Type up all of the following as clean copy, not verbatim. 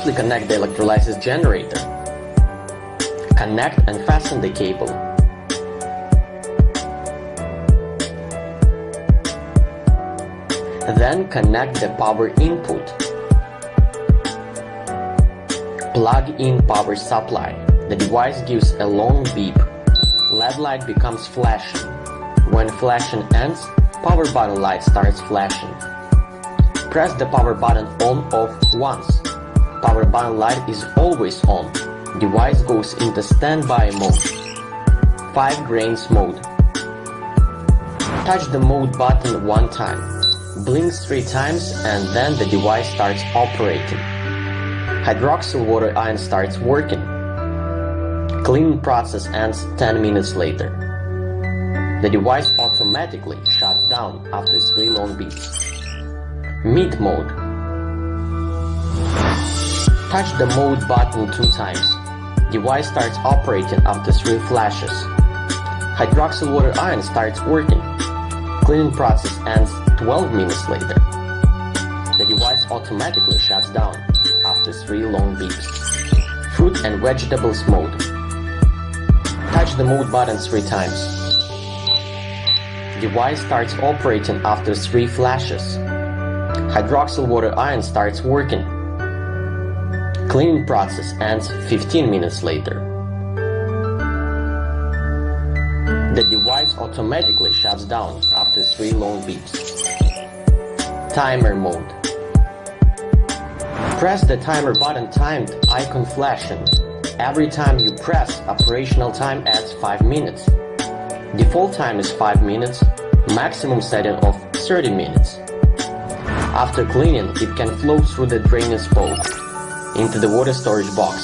Firstly, connect the electrolysis generator. Connect and fasten the cable. Then connect the power input. Plug in power supply. The device gives a long beep. LED light becomes flashing. When flashing ends, power button light starts flashing. Press the power button on/off once. Power button light is always on. Device goes into standby mode. 5 grains mode. Touch the mode button one time. Blinks 3 times and then the device starts operating. Hydroxyl water ion starts working. Cleaning process ends 10 minutes later. The device automatically shut down after 3 long beeps. Mid mode. Touch the mode button 2 times. Device starts operating after 3 flashes. Hydroxyl water ion starts working. Cleaning process ends 12 minutes later. The device automatically shuts down after 3 long beeps. Fruit and vegetables mode. Touch the mode button 3 times. Device starts operating after 3 flashes. Hydroxyl water ion starts working. Cleaning process ends 15 minutes later. The device automatically shuts down after 3 long beeps. Timer mode. Press the timer button timed icon flashing. Every time you press, operational time adds 5 minutes. Default time is 5 minutes, maximum setting of 30 minutes. After cleaning, it can flow through the draining spout into the water storage box.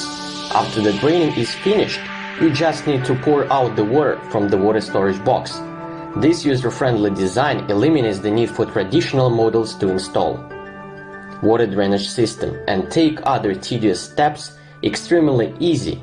After the draining is finished, you just need to pour out the water from the water storage box. This user-friendly design eliminates the need for traditional models to install water drainage system and take other tedious steps extremely easy